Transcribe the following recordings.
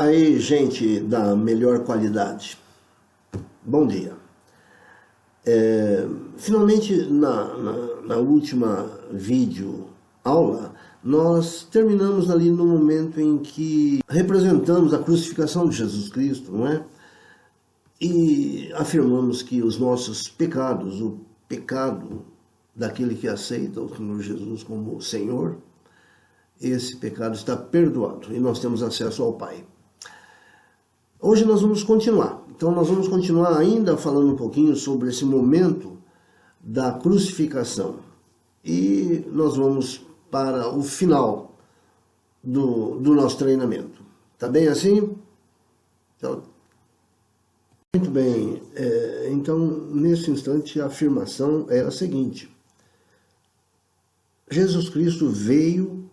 Aí, gente da melhor qualidade, bom dia. Finalmente, na última vídeo aula, nós terminamos ali no momento em que representamos a crucificação de Jesus Cristo, não é? E afirmamos que os nossos pecados, o pecado daquele que aceita o Senhor Jesus como Senhor, esse pecado está perdoado e nós temos acesso ao Pai. Hoje nós vamos continuar. Então nós vamos continuar ainda falando um pouquinho sobre esse momento da crucificação. E nós vamos para o final do nosso treinamento. Tá bem assim? Então, muito bem. Então, nesse instante, a afirmação é a seguinte. Jesus Cristo veio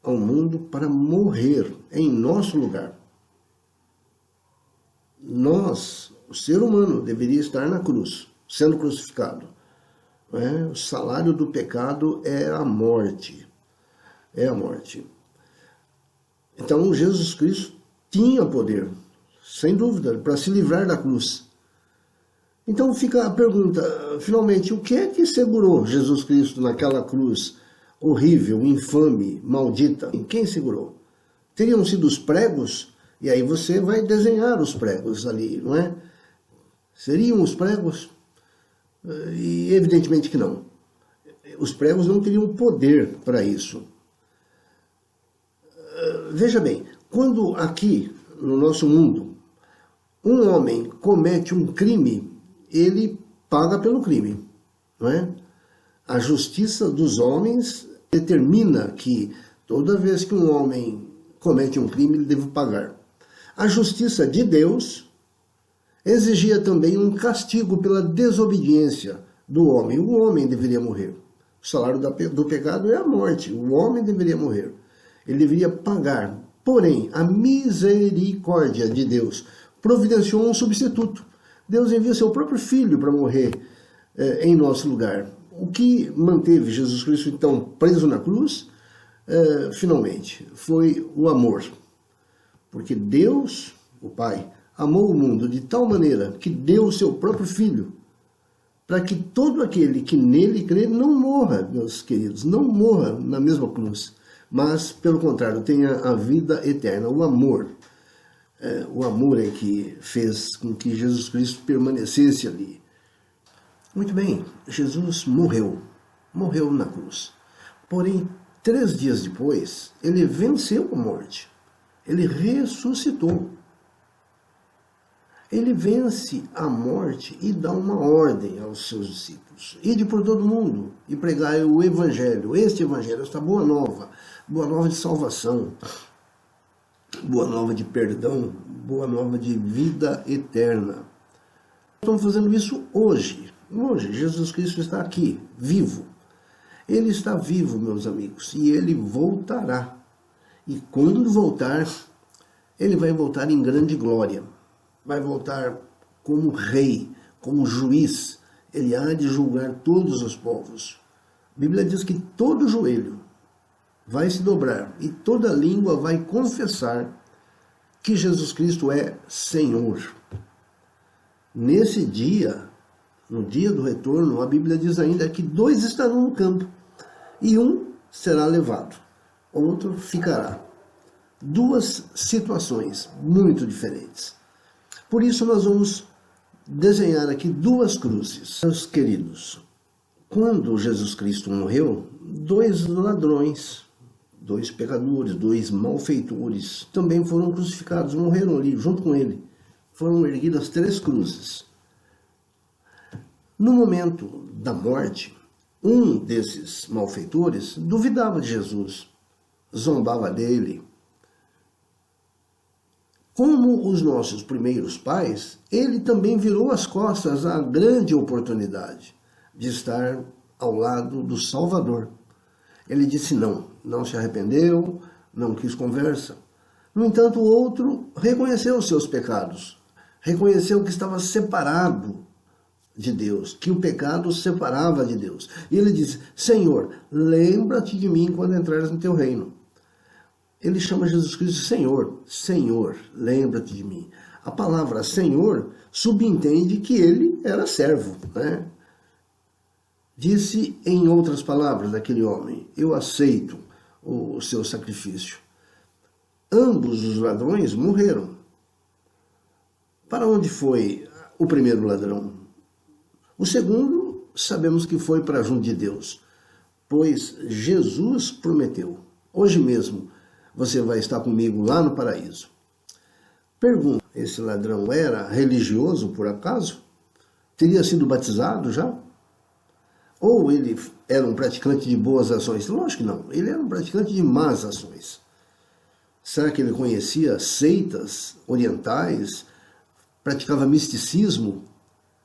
ao mundo para morrer em nosso lugar. Nós, o ser humano, deveria estar na cruz, sendo crucificado. O salário do pecado é a morte. É a morte. Então, Jesus Cristo tinha poder, sem dúvida, para se livrar da cruz. Então fica a pergunta, finalmente, o que é que segurou Jesus Cristo naquela cruz horrível, infame, maldita? Quem segurou? Teriam sido os pregos? E aí você vai desenhar os pregos ali, não é? Seriam os pregos? E evidentemente que não. Os pregos não teriam poder para isso. Veja bem, quando aqui no nosso mundo um homem comete um crime, ele paga pelo crime, não é? A justiça dos homens determina que toda vez que um homem comete um crime, ele deve pagar. A justiça de Deus exigia também um castigo pela desobediência do homem. O homem deveria morrer. O salário do pecado é a morte. O homem deveria morrer. Ele deveria pagar. Porém, a misericórdia de Deus providenciou um substituto. Deus envia seu próprio Filho para morrer em nosso lugar. O que manteve Jesus Cristo, então, preso na cruz, finalmente, foi o amor. Porque Deus, o Pai, amou o mundo de tal maneira que deu o seu próprio Filho, para que todo aquele que nele crê não morra, meus queridos, não morra na mesma cruz, mas, pelo contrário, tenha a vida eterna, o amor. O amor é que fez com que Jesus Cristo permanecesse ali. Muito bem, Jesus morreu na cruz. Porém, 3 dias depois, ele venceu a morte. Ele ressuscitou. Ele vence a morte e dá uma ordem aos seus discípulos. Ide por todo mundo e pregai o Evangelho. Este Evangelho, esta boa nova de salvação, boa nova de perdão, boa nova de vida eterna. Estamos fazendo isso hoje. Hoje, Jesus Cristo está aqui, vivo. Ele está vivo, meus amigos, e ele voltará. E quando voltar, ele vai voltar em grande glória. Vai voltar como rei, como juiz. Ele há de julgar todos os povos. A Bíblia diz que todo joelho vai se dobrar e toda língua vai confessar que Jesus Cristo é Senhor. Nesse dia, no dia do retorno, a Bíblia diz ainda que 2 estarão no campo e um será levado, outro ficará. 2 situações muito diferentes. Por isso nós vamos desenhar aqui 2 cruzes. Meus queridos, quando Jesus Cristo morreu, 2 ladrões, 2 pecadores, 2 malfeitores também foram crucificados, morreram ali junto com ele. Foram erguidas 3 cruzes. No momento da morte, um desses malfeitores duvidava de Jesus, zombava dele. Como os nossos primeiros pais, ele também virou as costas à grande oportunidade de estar ao lado do Salvador. Ele disse não se arrependeu, não quis conversa. No entanto, o outro reconheceu os seus pecados, reconheceu que estava separado de Deus, que o pecado o separava de Deus. E ele disse, Senhor, lembra-te de mim quando entrares no teu reino. ele chama Jesus Cristo de Senhor. Senhor, lembra-te de mim. A palavra Senhor subentende que ele era servo, né? Disse em outras palavras daquele homem, eu aceito o seu sacrifício. Ambos os ladrões morreram. Para onde foi o primeiro ladrão? O segundo, sabemos que foi para junto de Deus, pois Jesus prometeu, hoje mesmo você vai estar comigo lá no paraíso. Pergunta, esse ladrão era religioso por acaso? Teria sido batizado já? Ou ele era um praticante de boas ações? Lógico que não, ele era um praticante de más ações. Será que ele conhecia seitas orientais, praticava misticismo?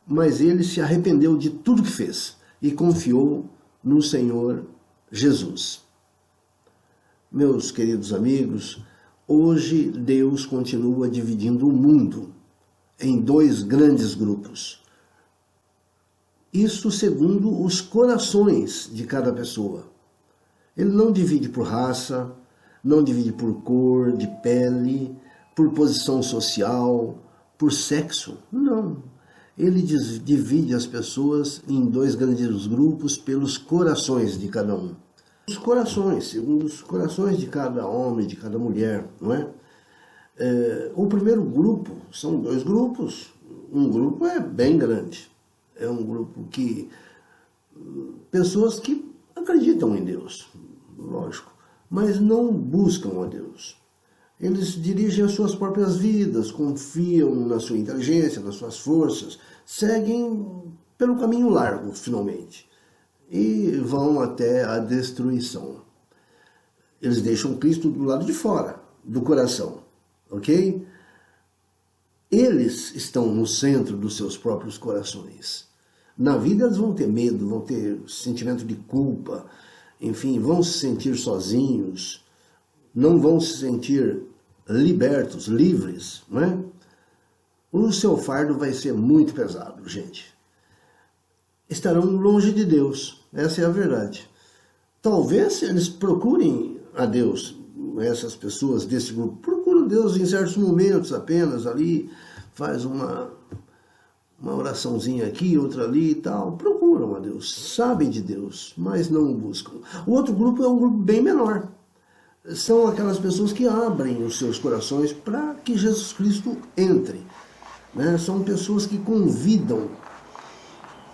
Mas ele se arrependeu de tudo que fez e confiou no Senhor Jesus. Meus queridos amigos, hoje Deus continua dividindo o mundo em dois grandes grupos. Isso segundo os corações de cada pessoa. Ele não divide por raça, não divide por cor de pele, por posição social, por sexo. Não. Ele divide as pessoas em dois grandes grupos pelos corações de cada um. Os corações, segundo os corações de cada homem, de cada mulher, não é? O primeiro grupo, são dois grupos. Um grupo é bem grande. É um grupo que... pessoas que acreditam em Deus, lógico, mas não buscam a Deus. Eles dirigem as suas próprias vidas, confiam na sua inteligência, nas suas forças, seguem pelo caminho largo, finalmente, e vão até a destruição. Eles deixam Cristo do lado de fora, do coração, ok? Eles estão no centro dos seus próprios corações. Na vida eles vão ter medo, vão ter sentimento de culpa, enfim, vão se sentir sozinhos, não vão se sentir libertos, livres, não é? O seu fardo vai ser muito pesado, gente. Estarão longe de Deus, essa é a verdade. Talvez eles procurem a Deus, essas pessoas desse grupo, procuram Deus em certos momentos apenas, ali, faz uma oraçãozinha aqui, outra ali e tal, procuram a Deus, sabem de Deus, mas não o buscam. O outro grupo é um grupo bem menor. São aquelas pessoas que abrem os seus corações para que Jesus Cristo entre, né? São pessoas que convidam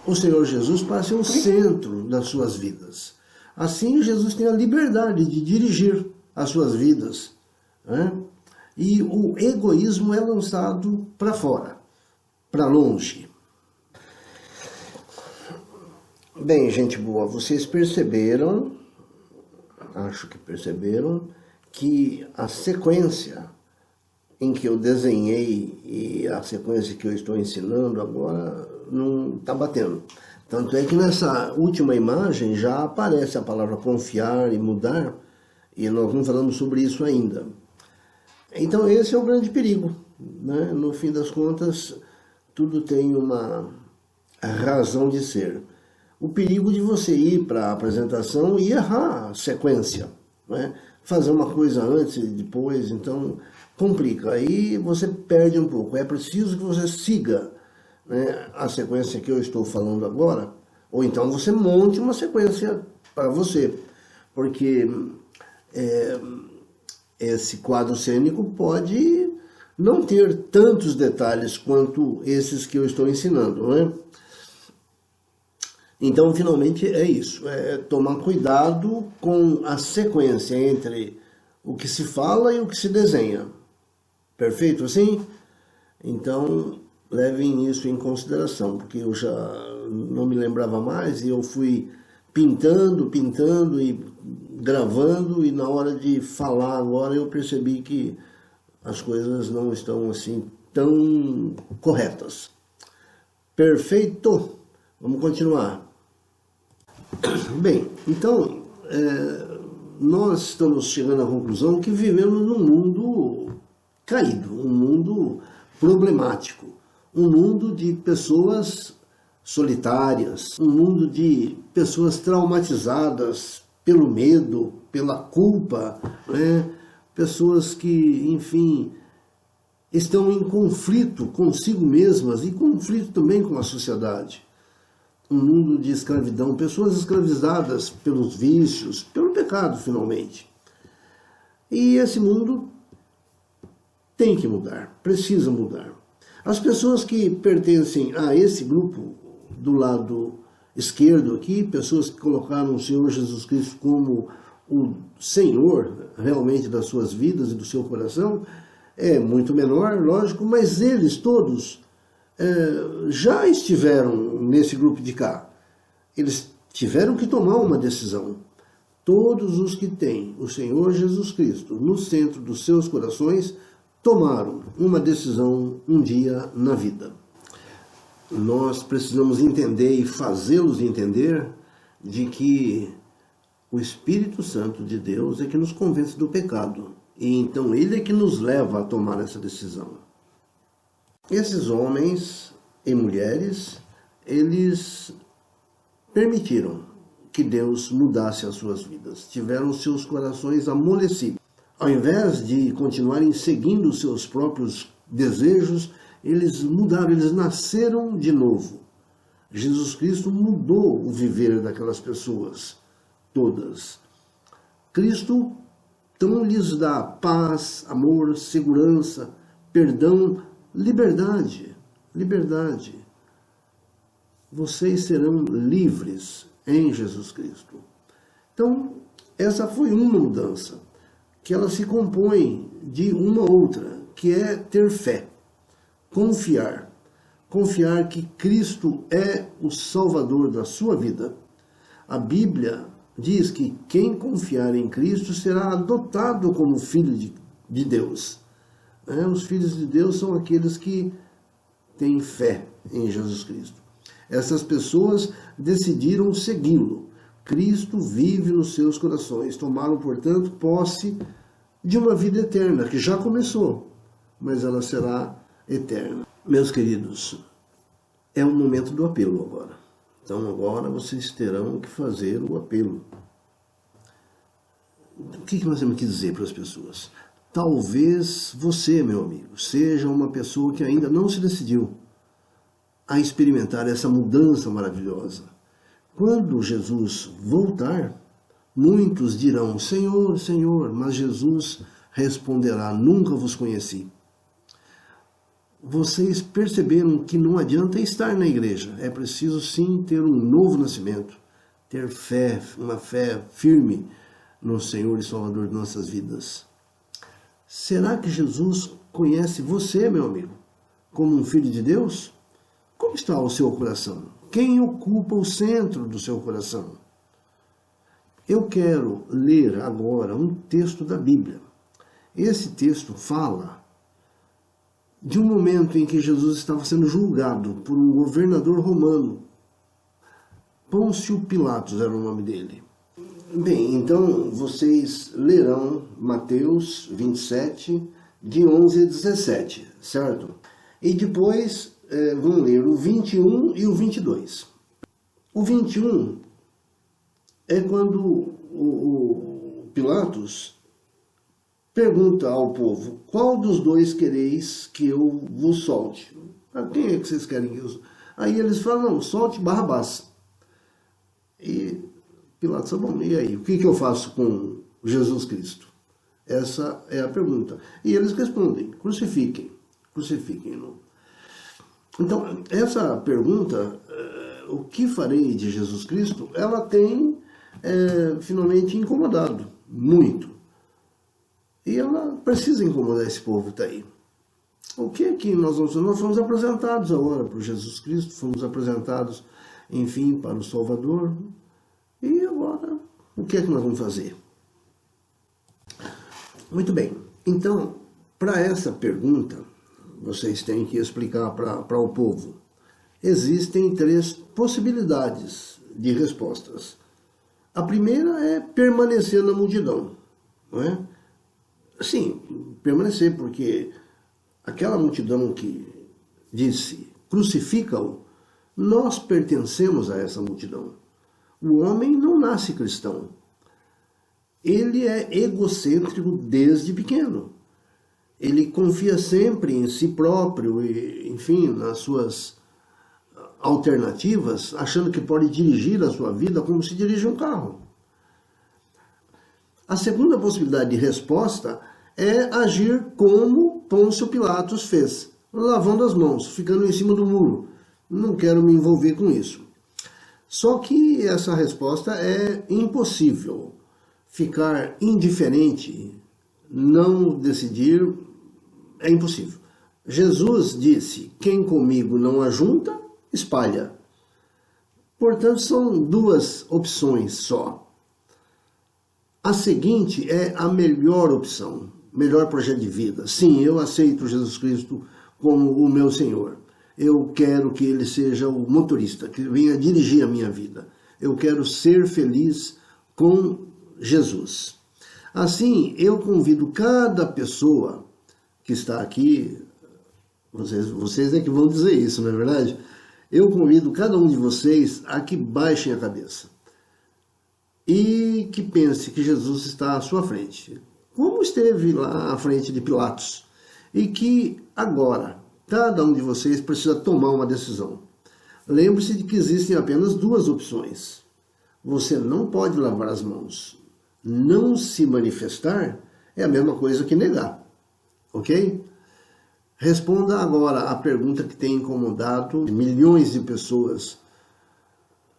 o Senhor Jesus para ser o centro das suas vidas. Assim, Jesus tem a liberdade de dirigir as suas vidas, né? E o egoísmo é lançado para fora, para longe. Bem, gente boa, vocês perceberam, acho que perceberam, que a sequência em que eu desenhei e a sequência que eu estou ensinando agora não está batendo. Tanto é que nessa última imagem já aparece a palavra confiar e mudar, e nós não falamos sobre isso ainda. Então esse é o grande perigo, né? No fim das contas, tudo tem uma razão de ser. O perigo de você ir para a apresentação e errar a sequência, né? Fazer uma coisa antes e depois, então complica. Aí você perde um pouco. É preciso que você siga, né, a sequência que eu estou falando agora, ou então você monte uma sequência para você, porque esse quadro cênico pode não ter tantos detalhes quanto esses que eu estou ensinando, não é? Então, finalmente, é isso, é tomar cuidado com a sequência entre o que se fala e o que se desenha. Perfeito assim? Então, levem isso em consideração, porque eu já não me lembrava mais e eu fui pintando e gravando, e na hora de falar agora eu percebi que as coisas não estão assim tão corretas. Perfeito? Vamos continuar. Bem, então, nós estamos chegando à conclusão que vivemos num mundo caído, um mundo problemático, um mundo de pessoas solitárias, um mundo de pessoas traumatizadas pelo medo, pela culpa, né? pessoas que, enfim, estão em conflito consigo mesmas e conflito também com a sociedade. Um mundo de escravidão, pessoas escravizadas pelos vícios, pelo pecado, finalmente. E esse mundo tem que mudar, precisa mudar. As pessoas que pertencem a esse grupo do lado esquerdo aqui, pessoas que colocaram o Senhor Jesus Cristo como o Senhor realmente das suas vidas e do seu coração, é muito menor, lógico, mas eles todos já estiveram nesse grupo de cá. Eles tiveram que tomar uma decisão. Todos os que têm o Senhor Jesus Cristo no centro dos seus corações tomaram uma decisão um dia na vida. Nós precisamos entender e fazê-los entender de que o Espírito Santo de Deus é que nos convence do pecado. E então ele é que nos leva a tomar essa decisão. Esses homens e mulheres, eles permitiram que Deus mudasse as suas vidas. Tiveram seus corações amolecidos. Ao invés de continuarem seguindo os seus próprios desejos, eles mudaram, eles nasceram de novo. Jesus Cristo mudou o viver daquelas pessoas, todas. Cristo então lhes dá paz, amor, segurança, perdão, liberdade. Liberdade. Vocês serão livres em Jesus Cristo. Então, essa foi uma mudança, que ela se compõe de uma outra, que é ter fé, confiar. Confiar que Cristo é o Salvador da sua vida. A Bíblia diz que quem confiar em Cristo será adotado como filho de Deus. Os filhos de Deus são aqueles que têm fé em Jesus Cristo. Essas pessoas decidiram segui-lo. Cristo vive nos seus corações. Tomaram, portanto, posse de uma vida eterna, que já começou, mas ela será eterna. Meus queridos, é o momento do apelo agora. Então agora vocês terão que fazer o apelo. O que nós temos que dizer para as pessoas? Talvez você, meu amigo, seja uma pessoa que ainda não se decidiu a experimentar essa mudança maravilhosa. Quando Jesus voltar, muitos dirão, Senhor, Senhor, mas Jesus responderá, nunca vos conheci. Vocês perceberam que não adianta estar na igreja, é preciso sim ter um novo nascimento, ter fé, uma fé firme no Senhor e Salvador de nossas vidas. Será que Jesus conhece você, meu amigo, como um filho de Deus? Como está o seu coração? Quem ocupa o centro do seu coração? Eu quero ler agora um texto da Bíblia. Esse texto fala de um momento em que Jesus estava sendo julgado por um governador romano. Pôncio Pilatos era o nome dele. Bem, então vocês lerão Mateus 27, de 11 a 17, certo? E depois vão ler o 21 e o 22. O 21 é quando o Pilatos pergunta ao povo, qual dos dois quereis que eu vos solte? Quem é que vocês querem que eu solte? Aí eles falam, não, solte Barrabás. E Pilatos falou, bom, e aí, o que eu faço com Jesus Cristo? Essa é a pergunta. E eles respondem, crucifiquem, crucifiquem-no. Então, essa pergunta, o que farei de Jesus Cristo, ela tem finalmente incomodado muito. E ela precisa incomodar esse povo que está aí. O que é que nós vamos fazer? Nós fomos apresentados agora para Jesus Cristo, fomos apresentados, enfim, para o Salvador. E agora, o que é que nós vamos fazer? Muito bem. Então, para essa pergunta, vocês têm que explicar para o povo. Existem 3 possibilidades de respostas. A primeira é permanecer na multidão, não é? Sim, permanecer, porque aquela multidão que disse, crucifica-o, nós pertencemos a essa multidão. O homem não nasce cristão. ele é egocêntrico desde pequeno. Ele confia sempre em si próprio e, enfim, nas suas alternativas, achando que pode dirigir a sua vida como se dirige um carro. A segunda possibilidade de resposta é agir como Pôncio Pilatos fez, lavando as mãos, ficando em cima do muro. Não quero me envolver com isso. Só que essa resposta é impossível. Ficar indiferente, não decidir, é impossível. Jesus disse, quem comigo não ajunta, espalha. Portanto, são duas opções só. A seguinte é a melhor opção, melhor projeto de vida. Sim, eu aceito Jesus Cristo como o meu Senhor. Eu quero que Ele seja o motorista, que venha dirigir a minha vida. Eu quero ser feliz com Jesus. Assim, eu convido cada pessoa que está aqui, vocês é que vão dizer isso, não é verdade? Eu convido cada um de vocês a que baixem a cabeça e que pense que Jesus está à sua frente, como esteve lá à frente de Pilatos, e que agora cada um de vocês precisa tomar uma decisão. Lembre-se de que existem apenas duas opções. Você não pode lavar as mãos. Não se manifestar é a mesma coisa que negar, ok? Responda agora a pergunta que tem incomodado milhões de pessoas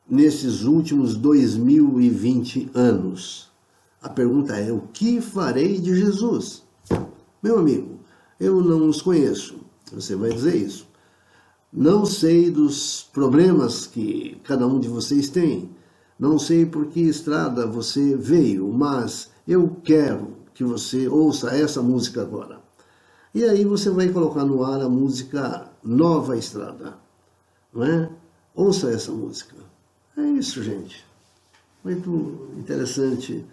nesses últimos 2020 anos. A pergunta é, o que farei de Jesus? Meu amigo, eu não os conheço. Você vai dizer isso. Não sei dos problemas que cada um de vocês tem. Não sei por que estrada você veio, mas eu quero que você ouça essa música agora. E aí você vai colocar no ar a música Nova Estrada, não é? Ouça essa música. É isso, gente. Muito interessante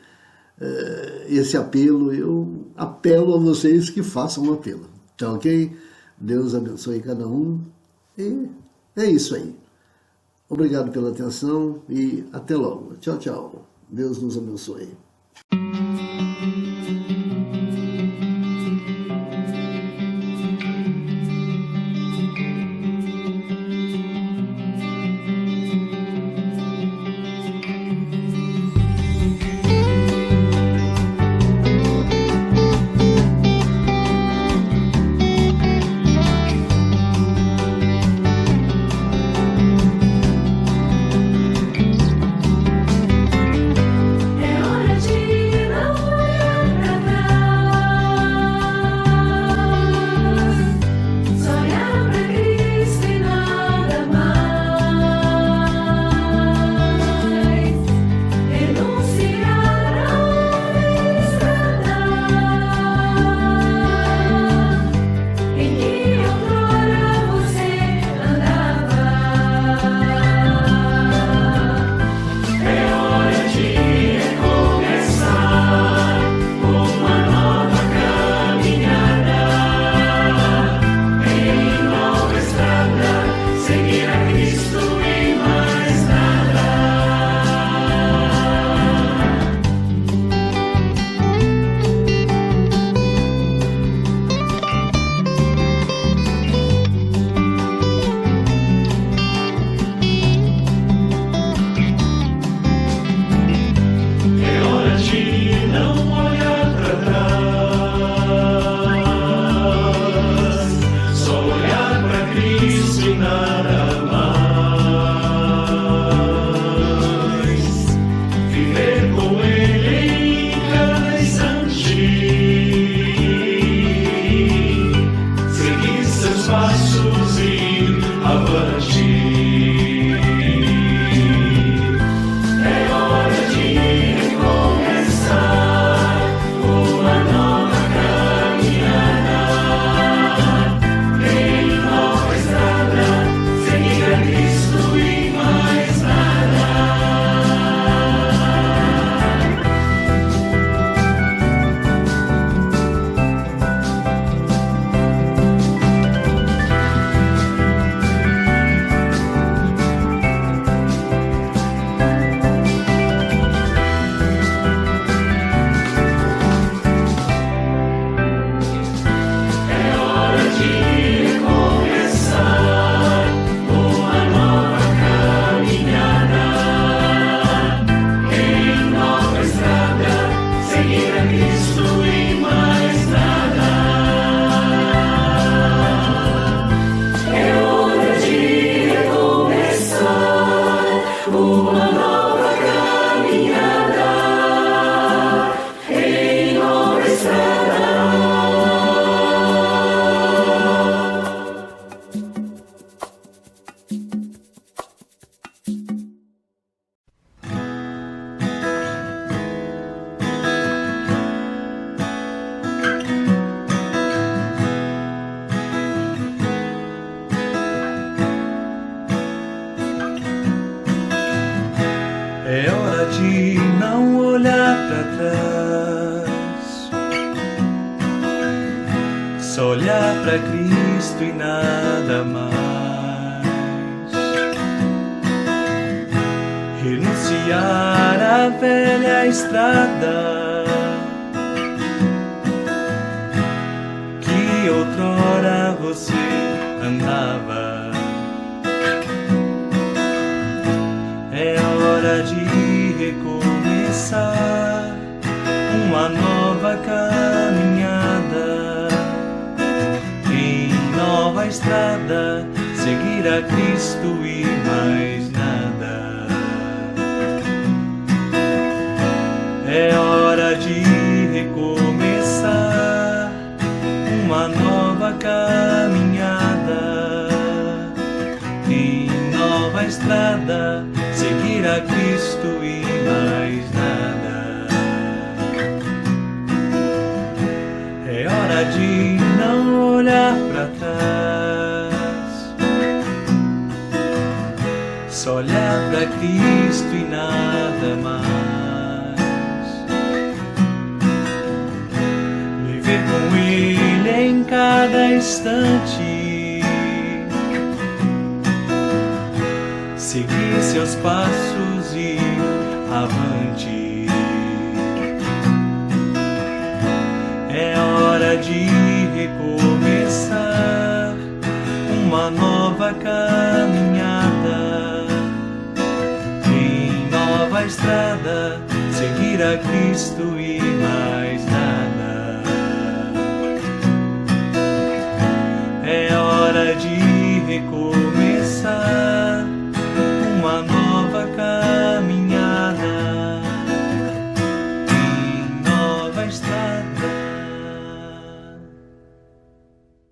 esse apelo. Eu apelo a vocês que façam um apelo. Tá ok? Deus abençoe cada um. E é isso aí. Obrigado pela atenção e até logo. Tchau, tchau. Deus nos abençoe. Só olhar pra Cristo e nada mais. Renunciar à velha estrada que outrora você andava. É hora de recomeçar uma nova caminhada, em nova estrada, seguir a Cristo e mais nada. É hora de recomeçar uma nova caminhada, em nova estrada, seguir a Cristo e mais nada. É hora de não olhar para trás, só olhar para Cristo e nada mais. Viver com Ele em cada instante, seguir seus passos e avante. É hora de recomeçar uma nova caminhada, em nova estrada, seguir a Cristo e mais